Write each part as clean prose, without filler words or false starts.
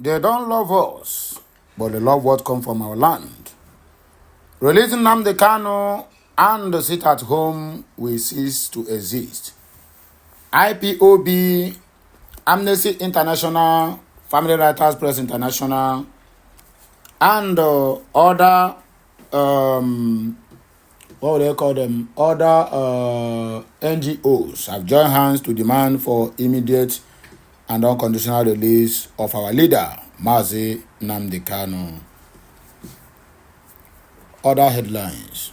They don't love us, but they love what comes from our land. Releasing Nnamdi Kanu and the sit at home will cease to exist. IPOB, Amnesty International, Family Writers Press International, and other, what would they call them? Other NGOs have joined hands to demand for immediate and unconditional release of our leader, Mazi Nnamdi Kanu. Other headlines.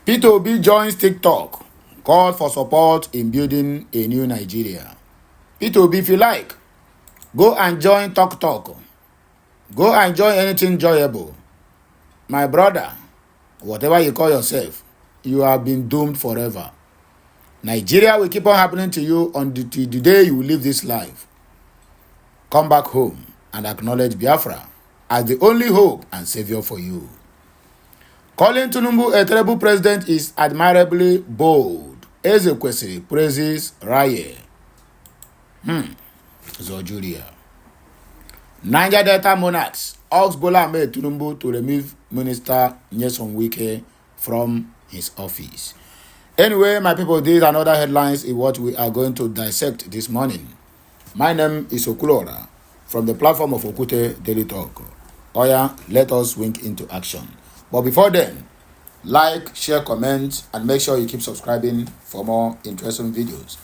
Peter Obi joins TikTok, calls for support in building a new Nigeria. Peter Obi, if you like, go and join TikTok. Go and join anything enjoyable. My brother, whatever you call yourself, you have been doomed forever. Nigeria will keep on happening to you on the day you leave this life. Come back home and acknowledge Biafra as the only hope and savior for you. Calling Tinubu a terrible president is admirably bold. Ezekwesili praises Raye. Zojuria. Niger Delta Monarchs asks Bola Ahmed Tinubu to remove Minister Nyesom Wike from his office. Anyway, my people, these and other headlines is what we are going to dissect this morning. My name is Okulora from the platform of Okute Daily Talk. Oya, let us wink into action. But before then, like, share, comment, and make sure you keep subscribing for more interesting videos.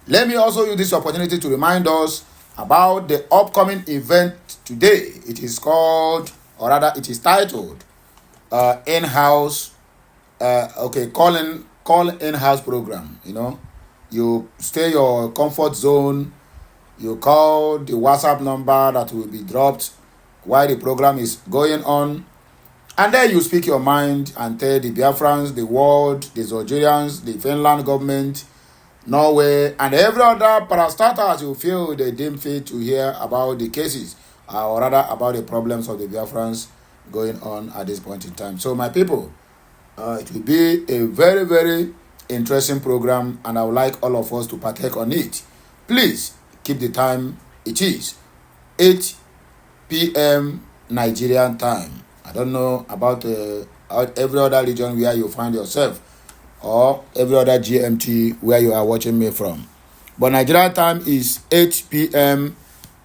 Let me also use this opportunity to remind us about the upcoming event today. It is called, or rather, it is titled, in-house, call in-house program. You know, you stay your comfort zone, you call the WhatsApp number that will be dropped while the program is going on, and then you speak your mind and tell the Biafrans, the world, the Algerians, the Finland government, Norway, and every other parastatals you feel they deem fit to hear about the cases, or rather about the problems of the Biafrans going on at this point in time. So my people, it will be a very, very interesting program, and I would like all of us to partake on it. Please keep the time. It is 8 p.m. Nigerian time. I don't know about every other region where you find yourself, or every other GMT where you are watching me from. But Nigerian time is 8 p.m.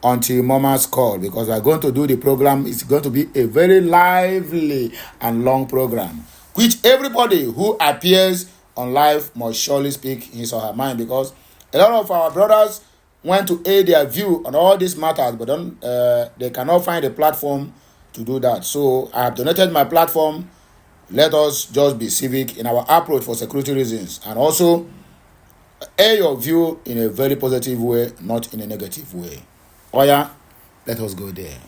until Mama's call, because we are going to do the program. It's going to be a very lively and long program, which everybody who appears on live must surely speak his or her mind, because a lot of our brothers want to aid their view on all these matters, but they cannot find a platform to do that. So I have donated my platform. Let us just be civic in our approach for security reasons, and also air your view in a very positive way, not in a negative way. Oya, let us go there.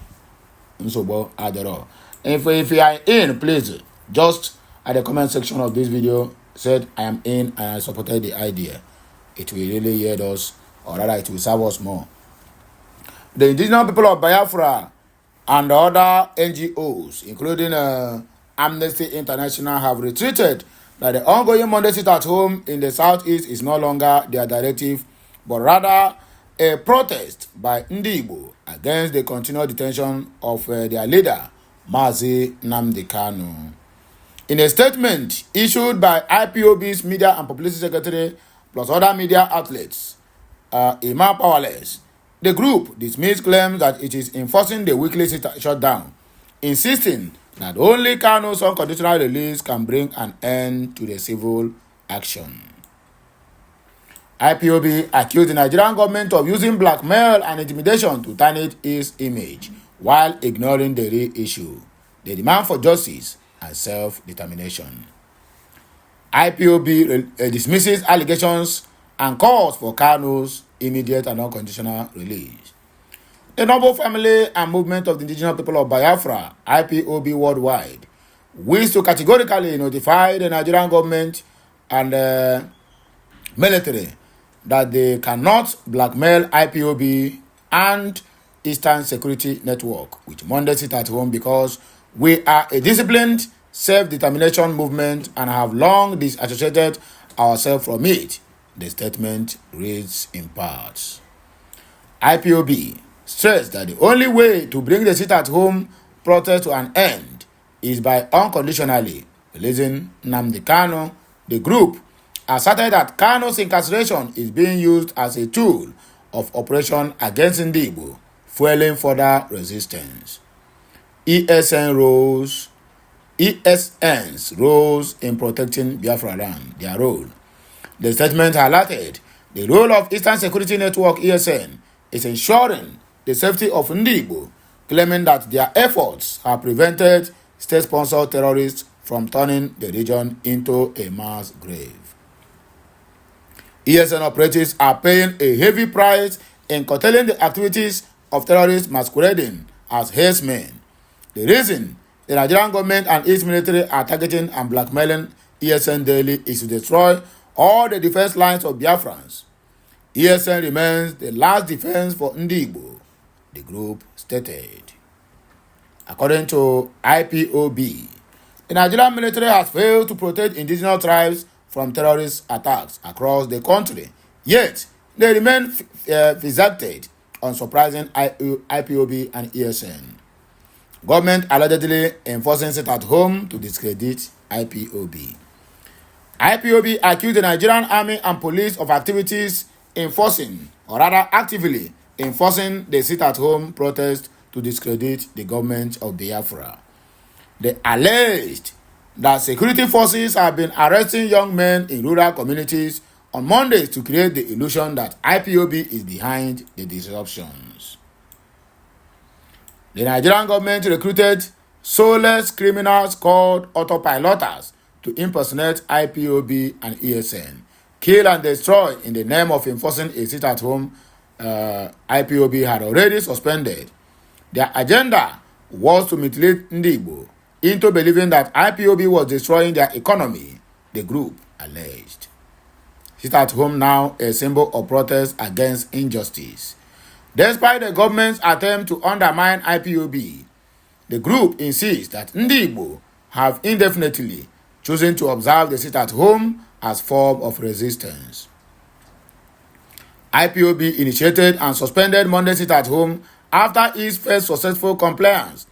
If you are in, please just at the comment section of this video said I am in and I supported the idea. It will really aid us, or rather it will serve us more. The indigenous people of Biafra and other NGOs, including Amnesty International, have retreated that the ongoing Monday sit at home in the southeast is no longer their directive, but rather a protest by Ndigbo against the continued detention of their leader, Mazi Nnamdi Kanu. In a statement issued by IPOB's Media and Publicity Secretary plus other media outlets, Emma Powerless, the group dismissed claims that it is enforcing the weekly shutdown, insisting that only Kanu's unconditional release can bring an end to the civil action. IPOB accused the Nigerian government of using blackmail and intimidation to tarnish its image while ignoring the real issue, the demand for justice and self-determination. IPOB dismisses allegations and calls for Kanu's immediate and unconditional release. The Noble Family and Movement of the Indigenous People of Biafra, IPOB worldwide, wish to categorically notify the Nigerian government and military that they cannot blackmail IPOB and Eastern Security Network with Monday sit at home, because we are a disciplined self-determination movement and have long disassociated ourselves from it, the statement reads in parts. IPOB stressed that the only way to bring the sit-at-home protest to an end is by unconditionally releasing Nnamdi Kanu. The group asserted that Kanu's incarceration is being used as a tool of operation against Ndigbo, fueling further resistance. ESN's roles in protecting Biafra land, their role. The statement highlighted the role of Eastern Security Network ESN is ensuring the safety of Ndigbo, claiming that their efforts have prevented state-sponsored terrorists from turning the region into a mass grave. ESN operatives are paying a heavy price in curtailing the activities of terrorists masquerading as herdsmen. The reason the Nigerian government and its military are targeting and blackmailing ESN daily is to destroy all the defense lines of Biafrans. ESN remains the last defense for Ndigbo, the group stated. According to IPOB, the Nigerian military has failed to protect indigenous tribes from terrorist attacks across the country, yet they remain fixated on surprising IPOB and ESN. Government allegedly enforcing sit-at-home to discredit IPOB. IPOB accused the Nigerian army and police of activities enforcing, or rather actively enforcing the sit-at-home protest to discredit the government of Biafra. They alleged that security forces have been arresting young men in rural communities on Mondays to create the illusion that IPOB is behind the disruptions. The Nigerian government recruited soulless criminals called autopiloters to impersonate IPOB and ESN, kill and destroy in the name of enforcing a sit-at-home IPOB had already suspended. Their agenda was to mutilate Ndigbo into believing that IPOB was destroying their economy, the group alleged. Sit-at-home now a symbol of protest against injustice. Despite the government's attempt to undermine IPOB, the group insists that Ndigbo have indefinitely chosen to observe the sit-at-home as form of resistance. IPOB initiated and suspended Monday sit-at-home after its first successful compliance.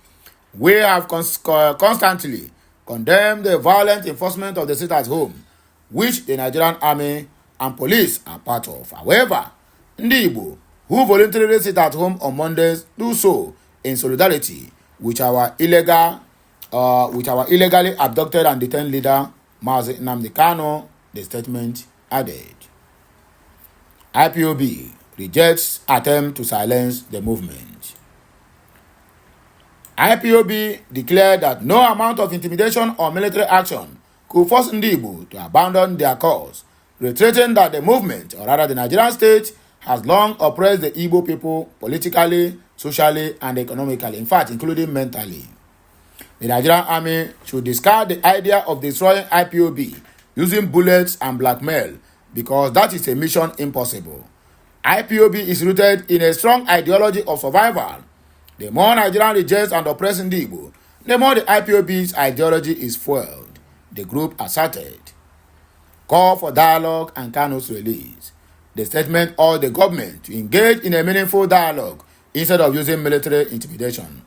We have constantly condemned the violent enforcement of the sit-at-home, which the Nigerian army and police are part of. However, Ndigbo, who voluntarily sit at home on Mondays, do so in solidarity with our illegally abducted and detained leader, Mazi Nnamdi Kanu, the statement added. IPOB rejects attempt to silence the movement. IPOB declared that no amount of intimidation or military action could force Ndigbo to abandon their cause, reiterating that the movement, or rather the Nigerian state, has long oppressed the Igbo people politically, socially, and economically, in fact, including mentally. The Nigerian army should discard the idea of destroying IPOB using bullets and blackmail, because that is a mission impossible. IPOB is rooted in a strong ideology of survival. The more Nigeria rejects and oppresses Ndigbo, the more the IPOB's ideology is fueled, the group asserted. Call for dialogue and Kanu's release. The statement urged the government to engage in a meaningful dialogue instead of using military intimidation.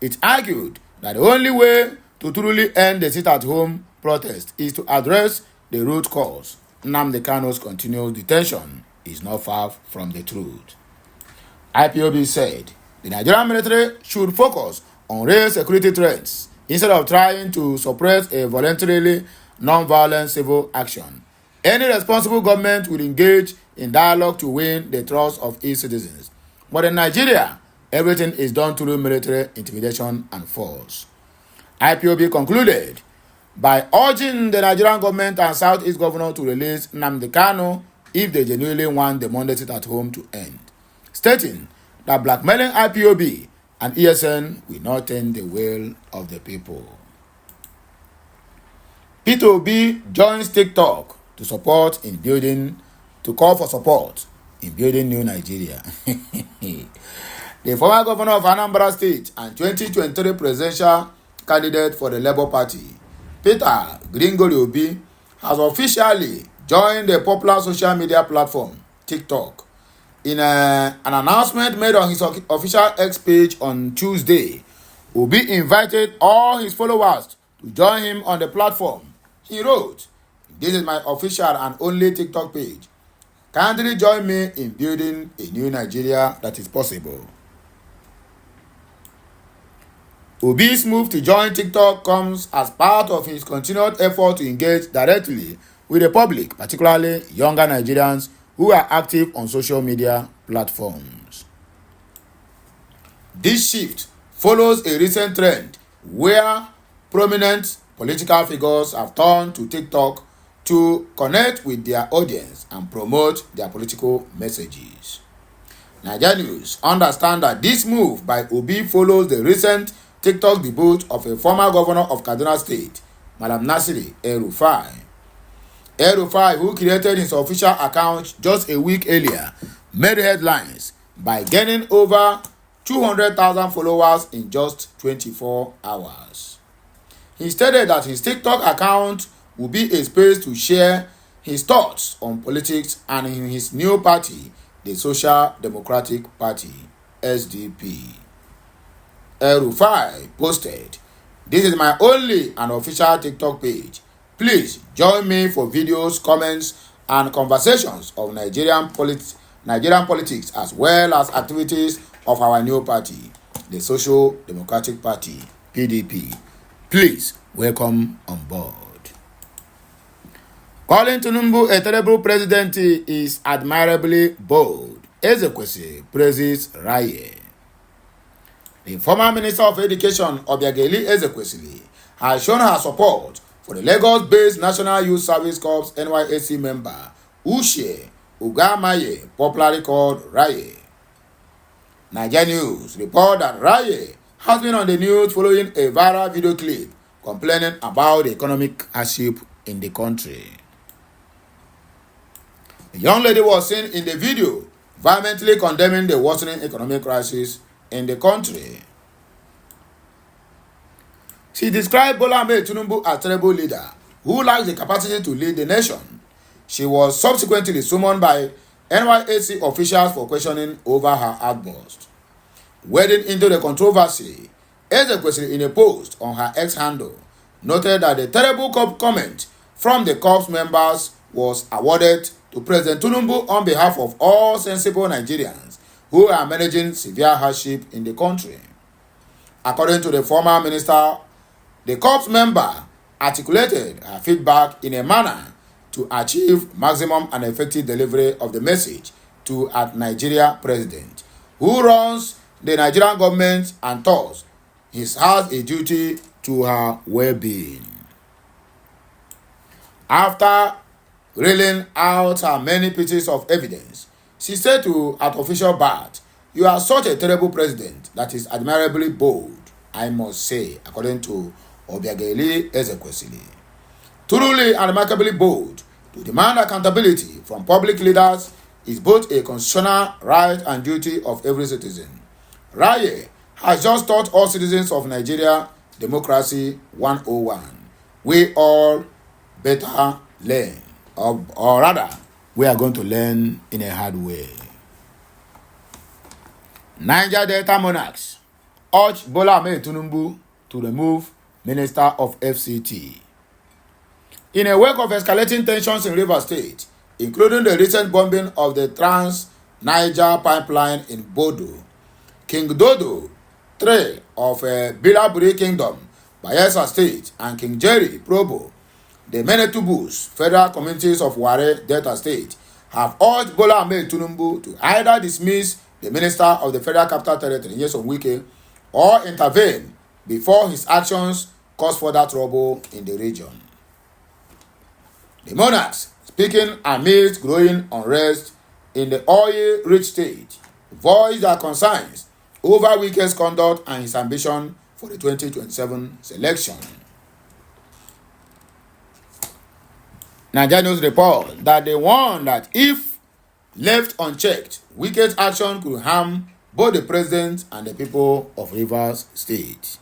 It argued that the only way to truly end the sit-at-home protest is to address the root cause. Nnamdi Kanu's continued detention is not far from the truth. IPOB said the Nigerian military should focus on real security threats instead of trying to suppress a voluntarily non-violent civil action. Any responsible government will engage in dialogue to win the trust of its citizens. But in Nigeria, everything is done through military intimidation and force. IPOB concluded by urging the Nigerian government and Southeast governor to release Nnamdi Kanu if they genuinely want the Monday sit-at-home to end, stating that blackmailing IPOB and ESN will not turn the will of the people. P2B joins TikTok to call for support in building new Nigeria. The former governor of Anambra State and 2023 presidential candidate for the Labour Party, Peter Gringoli Obi, has officially joined the popular social media platform TikTok. In an announcement made on his official X page on Tuesday, Obi invited all his followers to join him on the platform. He wrote, "This is my official and only TikTok page. Kindly join me in building a new Nigeria that is possible." Obi's move to join TikTok comes as part of his continued effort to engage directly with the public, particularly younger Nigerians who are active on social media platforms. This shift follows a recent trend where prominent political figures have turned to TikTok to connect with their audience and promote their political messages. Nigeria News understand that this move by Obi follows the recent TikTok debut of a former governor of Kaduna State, Malam Nasir El-Rufai. El-Rufai, who created his official account just a week earlier, made headlines by gaining over 200,000 followers in just 24 hours. He stated that his TikTok account will be a space to share his thoughts on politics and in his new party, the Social Democratic Party, SDP. El-Rufai posted, "This is my only and official TikTok page. Please join me for videos, comments, and conversations of Nigerian politics as well as activities of our new party, the Social Democratic Party, PDP. Please welcome on board." Calling Tinubu a terrible president is admirably bold. Ezekwesili praises Raye. The former Minister of Education, Obiageli Ezekwesili, has shown her support for the Lagos-based National Youth Service Corps NYSC member Uche Ugamaye, popularly called Raye. Nigeria News report that Raye has been on the news following a viral video clip complaining about the economic hardship in the country. The young lady was seen in the video vehemently condemning the worsening economic crisis in the country. She described Bola Ahmed Tinubu as a terrible leader who lacks the capacity to lead the nation. She was subsequently summoned by NYSC officials for questioning over her outburst. Wading into the controversy, Ezekwesili, in a post on her X handle, noted that the terrible comment from the corps members was awarded to President Tinubu on behalf of all sensible Nigerians who are managing severe hardship in the country. According to the former minister, the corps member articulated her feedback in a manner to achieve maximum and effective delivery of the message to a Nigeria president who runs the Nigerian government and thus has a duty to her well-being. After reeling out her many pieces of evidence, she said to Artificial Bat, "You are such a terrible president that is admirably bold, I must say," according to Obiageli Ezekwesili. Truly and remarkably bold, to demand accountability from public leaders is both a constitutional right and duty of every citizen. Raye has just taught all citizens of Nigeria democracy 101. We all better learn, or rather, we are going to learn in a hard way. Niger Delta Monarchs urge Bola Ahmed Tinubu to remove Minister of FCT. In a wake of escalating tensions in Rivers State, including the recent bombing of the Trans-Niger pipeline in Bodo, King Dodo III of Bilaburi Kingdom, Bayelsa State, and King Jerry Probo, the Menetubus federal communities of Ware, Delta State, have urged Bola Ahmed Tinubu to either dismiss the Minister of the Federal Capital Territory, Nyesom Wike, or intervene before his actions cause further trouble in the region. The monarchs, speaking amidst growing unrest in the oil-rich state, voiced their concerns over Wike's conduct and his ambition for the 2027 election. Nigeria News report that they warned that if left unchecked, Wike's action could harm both the president and the people of Rivers State.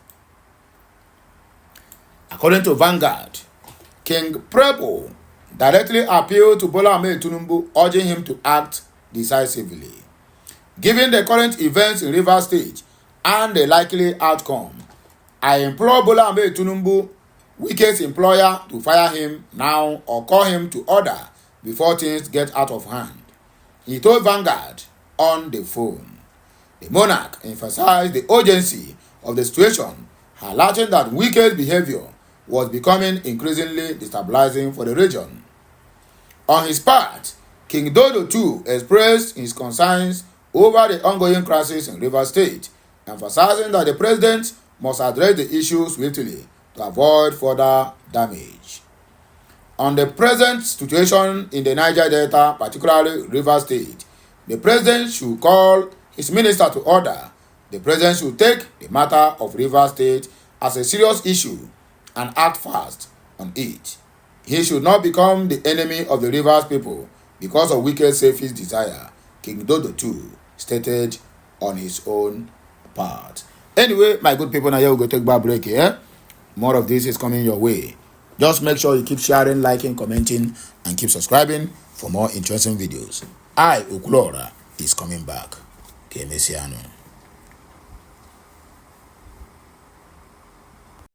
According to Vanguard, King Prepo directly appealed to Bola Ahmed Tinubu, urging him to act decisively. Given the current events in Rivers State and the likely outcome, I implore Bola Ahmed Tinubu, Wike's employer, to fire him now or call him to order before things get out of hand. He told Vanguard on the phone. The monarch emphasized the urgency of the situation, highlighting that Wike's behavior was becoming increasingly destabilizing for the region. On his part, King Dodo too expressed his concerns over the ongoing crisis in Rivers State, emphasizing that the president must address the issue swiftly to avoid further damage. On the present situation in the Niger Delta, particularly Rivers State, the president should call his minister to order. The president should take the matter of Rivers State as a serious issue and act fast on it. He should not become the enemy of the Rivers people because of wicked selfish desire, King Dodo too stated on his own part. Anyway, my good people, now here we go take back break here. More of this is coming your way. Just make sure you keep sharing, liking, commenting, and keep subscribing for more interesting videos. I, Ukulora, is coming back. Que Messiano.